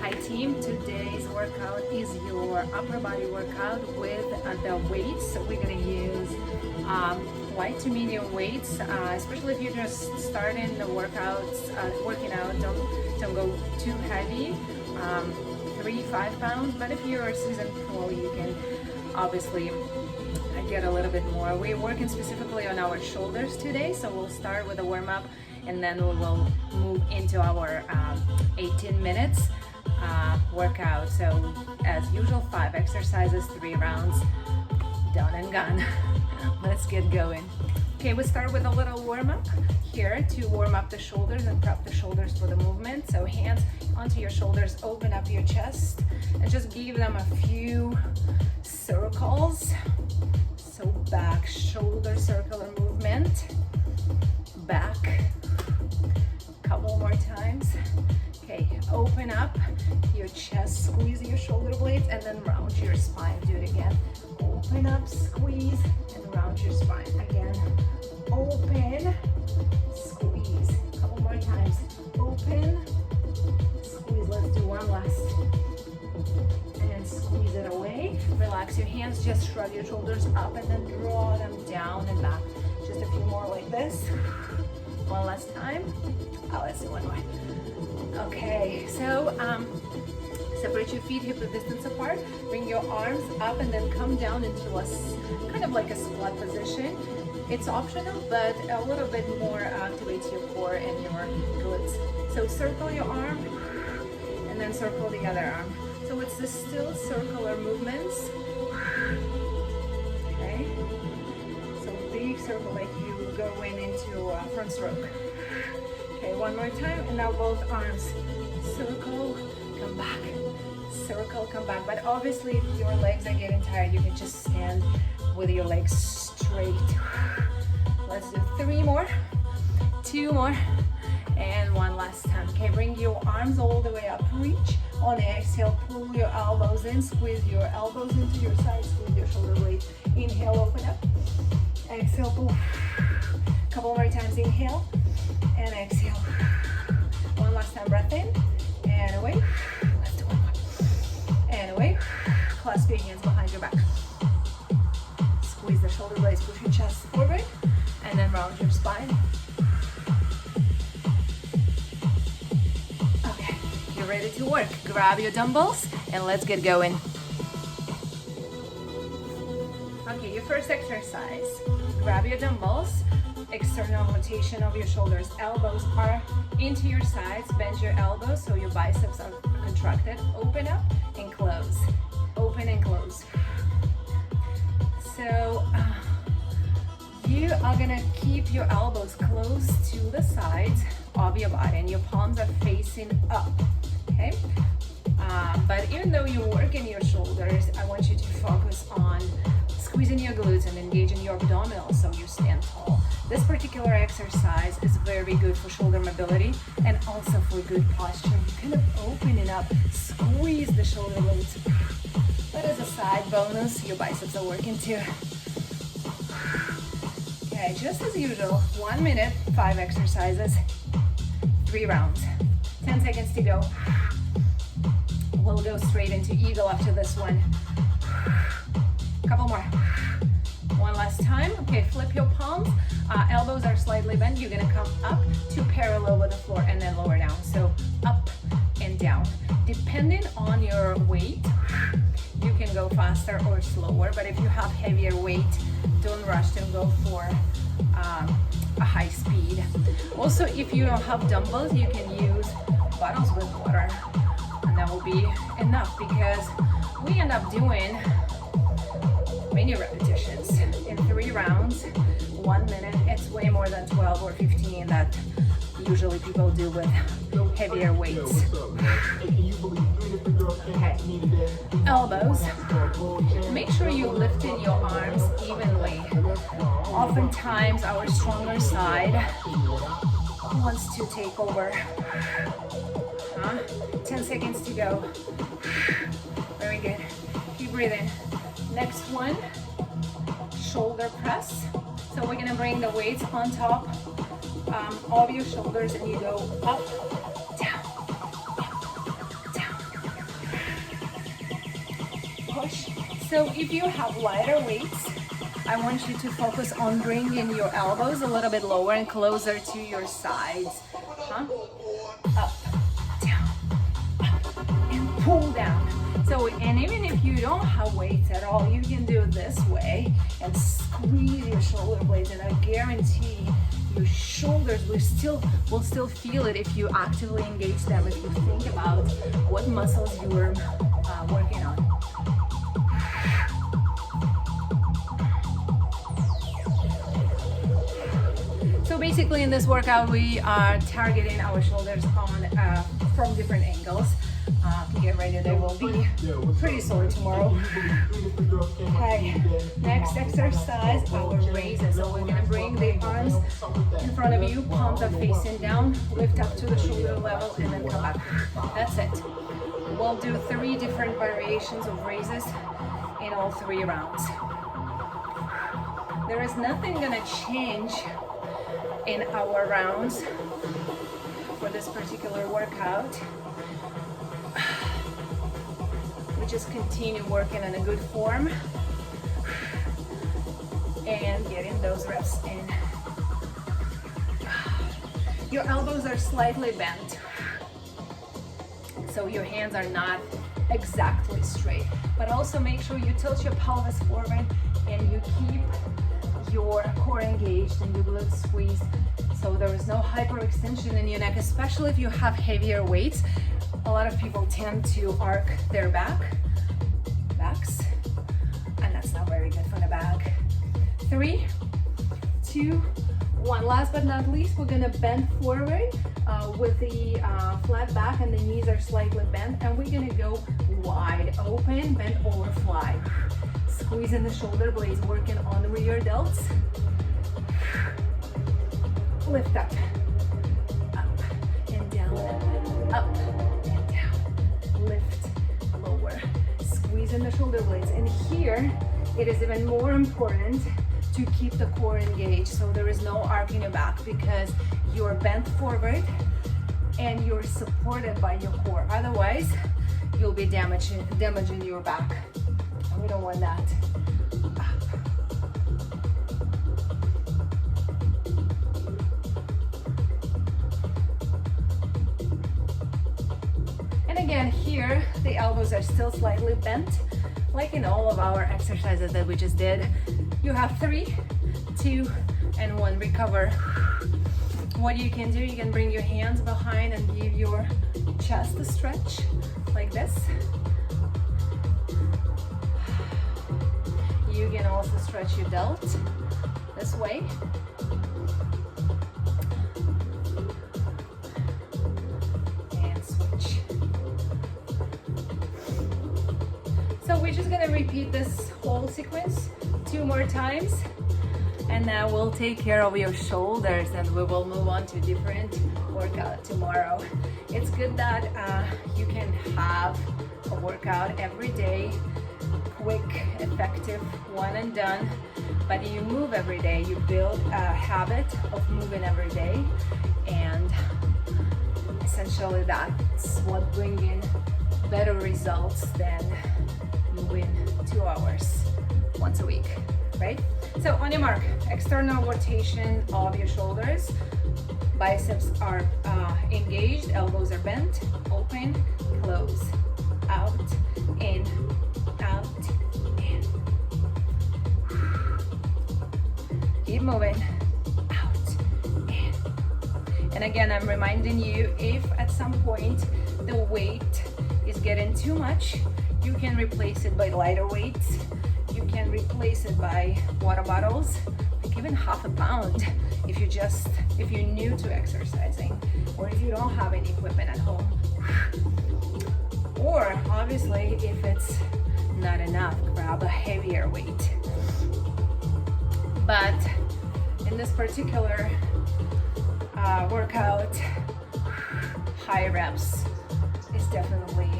Hi team, today's workout is your upper body workout with the weights. So we're going to use light to medium weights, especially if you're just starting the workouts, working out, don't go too heavy, 3-5 pounds, but if you're a seasoned pro, you can obviously get a little bit more. We're working specifically on our shoulders today, so we'll start with a warm-up and then we will move into our 18 minutes workout. So as usual, 5 exercises, 3 rounds, done and gone. Let's get going. Okay, we start with a little warm-up here to warm up the shoulders and prep the shoulders for the movement. So hands onto your shoulders, open up your chest and just give them a few circles. So back, shoulder circular movement, back, couple more times. Okay, open up your chest, squeeze your shoulder blades and then round your spine. Do it again. Open up, squeeze and round your spine. Again, open, squeeze. Couple more times. Open, squeeze. Let's do one last. And squeeze it away. Relax your hands, just shrug your shoulders up and then draw them down and back. Just a few more like this. One last time. Let's do one more. Okay, so separate your feet hip distance apart. Bring your arms up and then come down into a kind of like a squat position. It's optional, but a little bit more activates your core and your glutes. So circle your arm and then circle the other arm. So it's the still circular movements. Okay. So big circle like you go into front stroke. Okay, one more time, and now both arms. Circle, come back. Circle, come back. But obviously, if your legs are getting tired, you can just stand with your legs straight. Let's do 3 more, 2 more, and one last time. Okay, bring your arms all the way up. Reach. On the exhale, pull your elbows in. Squeeze your elbows into your sides. Squeeze your shoulder blades. Inhale, open up. Exhale, pull. Couple more times. Inhale. And exhale. One last time, breath in and away. Let's do one more. And away. Clasp your hands behind your back. Squeeze the shoulder blades, push your chest forward, and then round your spine. Okay, you're ready to work. Grab your dumbbells and let's get going. Okay, your first exercise. Grab your dumbbells. External rotation of your shoulders. Elbows are into your sides. Bend your elbows so your biceps are contracted. Open up and close. Open and close. So you are gonna keep your elbows close to the sides of your body and your palms are facing up. Okay. But even though you're working your shoulders, I want you to focus on squeezing your glutes and engaging your abdominals so you stand tall. This particular exercise is very good for shoulder mobility and also for good posture. You're kind of opening up, squeeze the shoulder blades. But as a side bonus, your biceps are working too. Okay, just as usual, 1 minute, 5 exercises, 3 rounds. 10 seconds to go. We'll go straight into eagle after this one. Couple more. One last time. Okay, flip your palms. Elbows are slightly bent. You're gonna come up to parallel with the floor and then lower down. So up and down. Depending on your weight, you can go faster or slower. But if you have heavier weight, don't rush and go for a high speed. Also, if you don't have dumbbells, you can use bottles with water. And that will be enough because we end up doing many repetitions in 3 rounds, 1 minute. It's way more than 12 or 15 that usually people do with heavier weights. Okay, elbows. Make sure you lift in your arms evenly. Oftentimes our stronger side wants to take over. 10 seconds to go. Very good. Keep breathing. Next one, shoulder press. So we're gonna bring the weights on top of your shoulders and you go up, down, So if you have lighter weights, I want you to focus on bringing your elbows a little bit lower and closer to your sides. Up, down, up, and pull down. So, and even if you don't have weights at all, you can do it this way and squeeze your shoulder blades, and I guarantee your shoulders will still feel it if you actively engage them, if you think about what muscles you were working on. So basically in this workout, we are targeting our shoulders on from different angles. Get ready, they will be pretty sore tomorrow. Okay, next exercise, our raises. So we're gonna bring the arms in front of you, palms are facing down, lift up to the shoulder level, and then come back. That's it. We'll do 3 different variations of raises in all 3 rounds. There is nothing gonna change in our rounds for this particular workout. We just continue working on a good form and getting those reps in. Your elbows are slightly bent, so your hands are not exactly straight, but also make sure you tilt your pelvis forward and you keep your core engaged and your glutes squeezed, so there is no hyperextension in your neck, especially if you have heavier weights. A lot of people tend to arc their backs, and that's not very good for the back. 3, 2, 1. Last but not least, we're gonna bend forward with the flat back, and the knees are slightly bent, and we're gonna go wide open, bend over, fly. Squeezing the shoulder blades, working on the rear delts. Lift up, up and down, up and down, lift, lower. Squeezing the shoulder blades. And here, it is even more important to keep the core engaged, so there is no arc in your back, because you're bent forward and you're supported by your core. Otherwise, you'll be damaging your back. And we don't want that. And again, here, the elbows are still slightly bent, like in all of our exercises that we just did. You have 3, 2, and 1. Recover. What you can do, you can bring your hands behind and give your chest a stretch, like this. You can also stretch your delt this way. And switch. So we're just gonna repeat this whole sequence 2 more times, and now we'll take care of your shoulders, and we will move on to different workout tomorrow. It's good that you can have a workout every day, quick, effective, one and done, but you move every day. You build a habit of moving every day, and essentially that's what brings in better results than moving 2 hours once a week, right? So on your mark, external rotation of your shoulders, biceps are engaged, elbows are bent, open, close, out, in, out, in. Keep moving, out, in. And again, I'm reminding you, if at some point the weight is getting too much, you can replace it by lighter weights. You can replace it by water bottles, like even half a pound if you're new to exercising, or if you don't have any equipment at home. Or obviously, if it's not enough, grab a heavier weight. But in this particular workout, high reps is definitely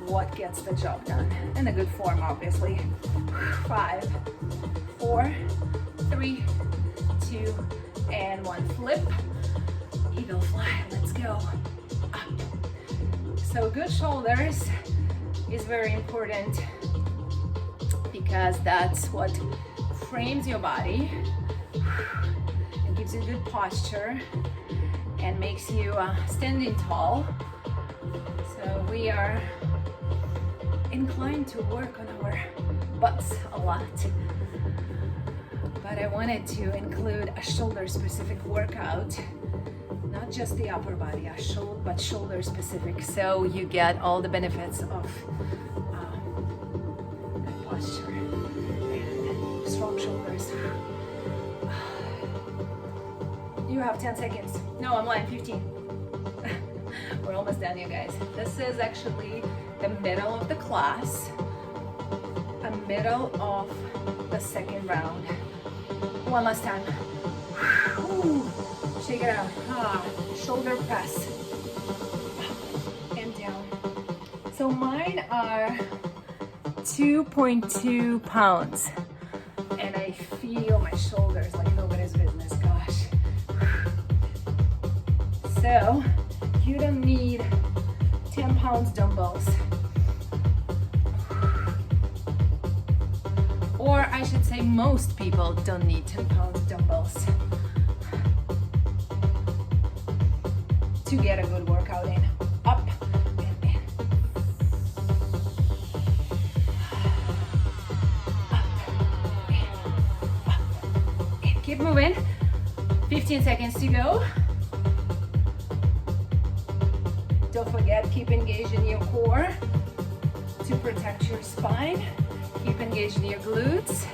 what gets the job done, in a good form, obviously. 5, 4, 3, 2, and 1. Flip, eagle fly. Let's go. Up. So good shoulders is very important because that's what frames your body and gives you good posture and makes you standing tall. So we are inclined to work on our butts a lot, but I wanted to include a shoulder specific workout, not just the upper body, but shoulder specific, so you get all the benefits of posture and strong shoulders. You have 10 seconds. No, I'm lying, 15. We're almost done, you guys. This is actually the middle of the class, a middle of the second round. One last time. Ooh, shake it out. Shoulder press. And down. So mine are 2.2 pounds. And I feel my shoulders like nobody's business, gosh. So you don't need 10 pounds dumbbells. Or I should say most people don't need 10 pounds dumbbells to get a good workout in. Up and in. Up and up and keep moving. 15 seconds to go. Don't forget, keep engaged in your core to protect your spine. Keep engaged in your glutes.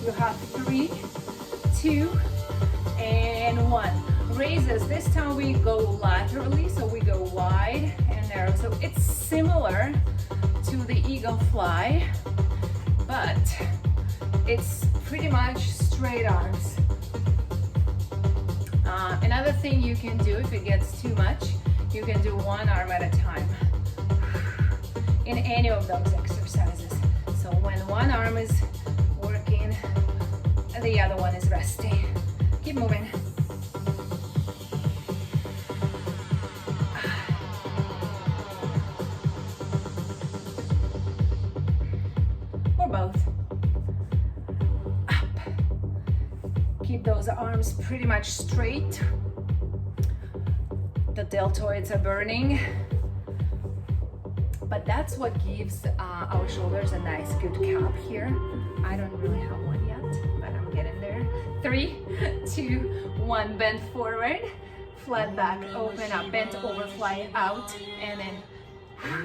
You have 3, 2, and 1. Raises, this time we go laterally, so we go wide and narrow. So it's similar to the eagle fly, but it's pretty much straight arms. Another thing you can do if it gets too much, you can do one arm at a time in any of those exercises. So when one arm is working, the other one is resting. Keep moving. Or both. Up. Keep those arms pretty much straight. The deltoids are burning. But that's what gives our shoulders a nice good cap here. I don't really have one yet, but I'm getting there. 3, 2, 1, bend forward, flat back, open up, bend over, fly out, and then up.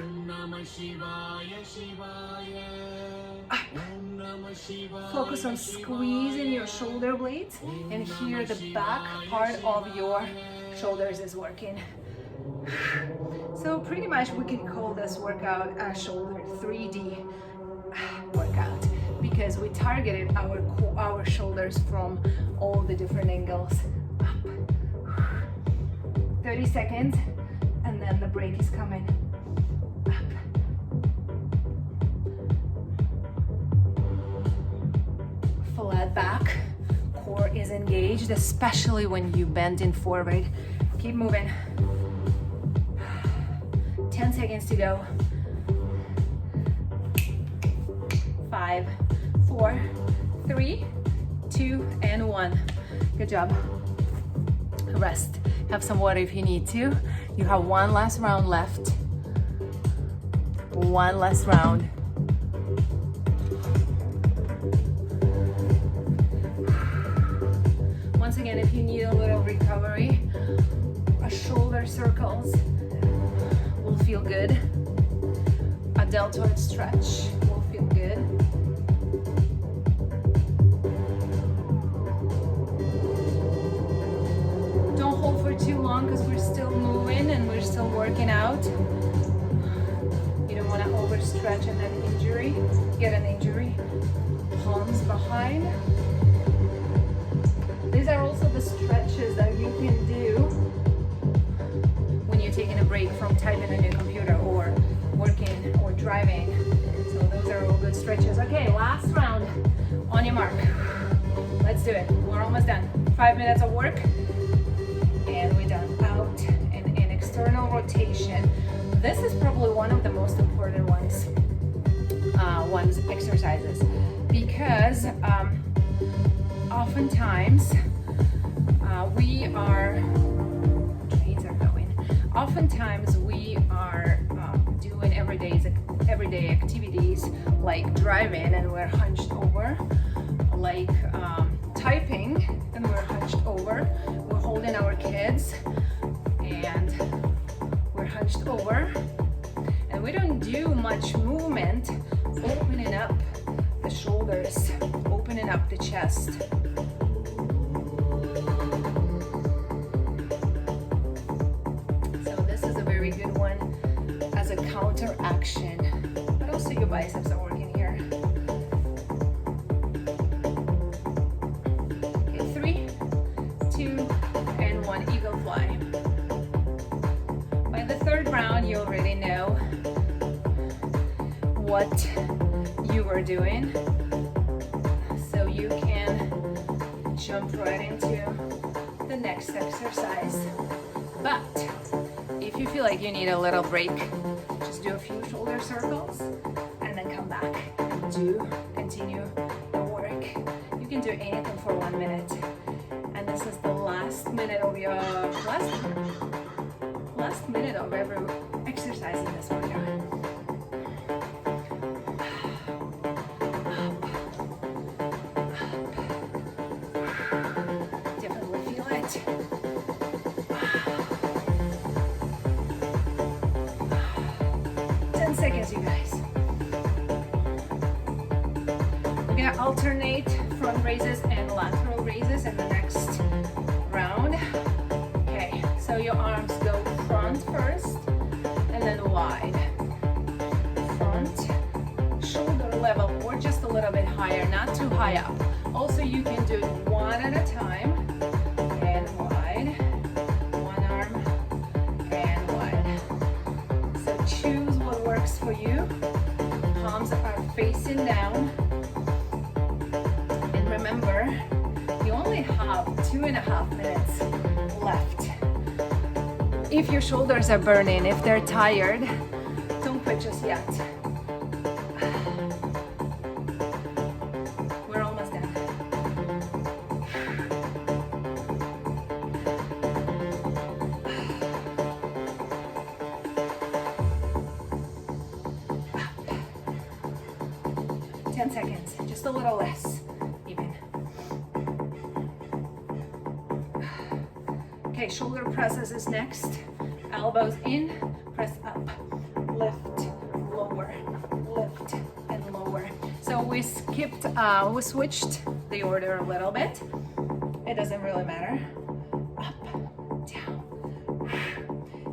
Focus on squeezing your shoulder blades, and here the back part of your shoulders is working. So pretty much we can call this workout a shoulder 3D workout because we targeted our shoulders from all the different angles. Up. 30 seconds and then the break is coming. Up. Flat back, core is engaged, especially when you bend in forward. Keep moving. 10 seconds to go. 5, 4, 3, 2, and 1. Good job. Rest. Have some water if you need to. You have one last round left. One last round. Once again, if you need a little recovery, a shoulder circles will feel good. A deltoid stretch will feel good. Don't hold for too long because we're still moving and we're still working out. You don't want to overstretch and then get an injury. Palms behind. These are also the stretches that you can do when you're taking a break from typing on your computer or working or driving. So those are all good stretches. Okay, last round. On your mark. Let's do it. We're almost done. 5 minutes of work. And we're done. Out and in external rotation. This is probably one of the most important ones. one's exercises, because oftentimes we are doing everyday activities like driving and we're hunched over, like typing and we're hunched over, we're holding our kids and we're hunched over, and we don't do much movement opening up the shoulders, opening up the chest. So this is a very good one as a counteraction, but also your biceps are working here. Okay, 3, 2, and 1, eagle fly. By the third round, you already know what you were doing, so you can jump right into the next exercise. But if you feel like you need a little break, just do a few shoulder circles and then come back and continue the work. You can do anything for 1 minute, and this is the last minute of your last minute of every exercise in this workout. Definitely feel it. 10 seconds, you guys. We're gonna alternate front raises and lateral raises in the next round. Okay, so your arms go front first and then wide. Front, shoulder level, or just a little bit higher, not too high up. Also, you can do it one at a time, and wide, one arm, and wide. So choose what works for you. Palms are facing down. And remember, you only have 2.5 minutes left. If your shoulders are burning, if they're tired, don't quit just yet. We're almost done. Up. 10 seconds, just a little less, even. Okay, shoulder presses is next. Elbows in, press up, lift, lower, lift, and lower. So we switched the order a little bit. It doesn't really matter. Up, down.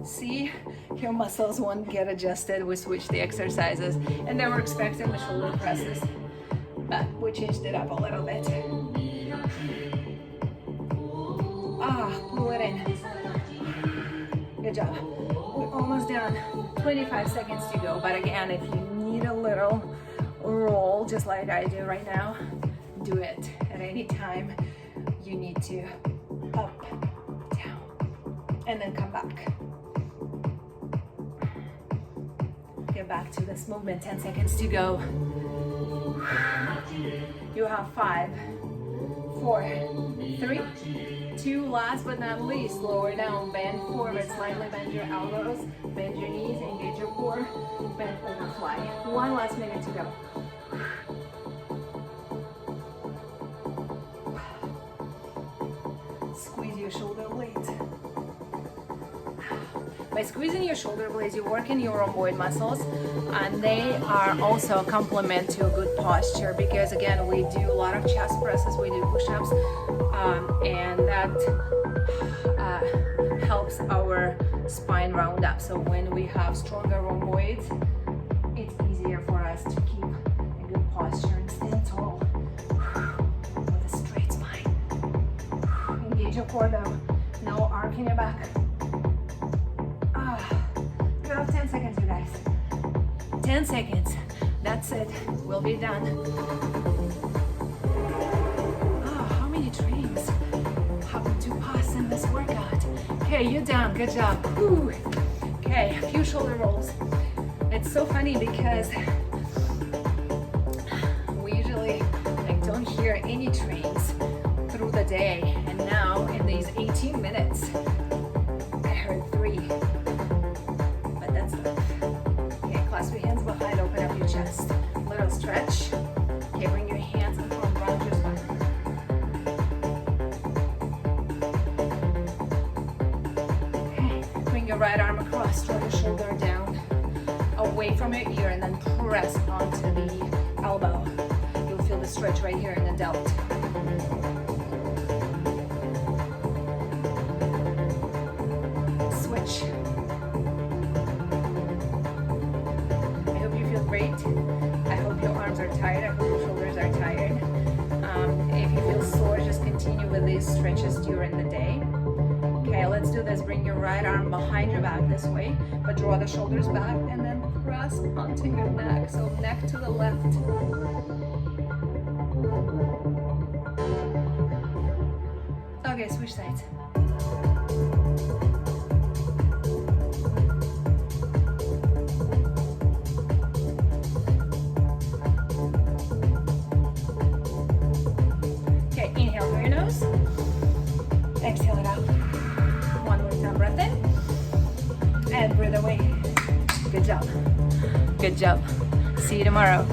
See, your muscles won't get adjusted. We switched the exercises, and they were expecting the shoulder presses, but we changed it up a little bit. Pull it in. Good job. We're almost done. 25 seconds to go. But again, if you need a little roll, just like I do right now, do it at any time you need to. Up, down, and then come back. Get back to this movement. 10 seconds to go. You have 5, 4, 3, 2, last but not least, lower down, bend forward, slightly bend your elbows, bend your knees, engage your core, bend over, fly. 1 last minute to go. Squeeze your shoulder blades. By squeezing your shoulder blades, you work in your rhomboid muscles, and they are also a complement to a good posture, because again, we do a lot of chest presses, we do push-ups, and that helps our spine round up. So when we have stronger rhomboids, it's easier for us to keep a good posture and stand tall with a straight spine. Engage your core though, no arc in your back. You have 10 seconds, you guys. 10 seconds. That's it. We'll be done. How many trains happen to pass in this workout? Okay, you're done. Good job. Whew. Okay, a few shoulder rolls. It's so funny because hear any trains through the day. And now in these 18 minutes, I heard 3. But that's enough. Okay, clasp your hands behind, open up your chest. Little stretch. Okay, bring your hands and form around your spine. Okay, bring your right arm across, draw the shoulder down, away from your ear, and then press onto the elbow. You'll feel the stretch right here in the delt. Switch. I hope you feel great. I hope your arms are tired. I hope your shoulders are tired. If you feel sore, just continue with these stretches during the day. Okay, let's do this. Bring your right arm behind your back this way, but draw the shoulders back and then press onto your neck. So neck to the left. Okay, switch sides. Okay, inhale through your nose. Exhale it out. One more time, breath in. And breathe away. Good job. Good job. See you tomorrow.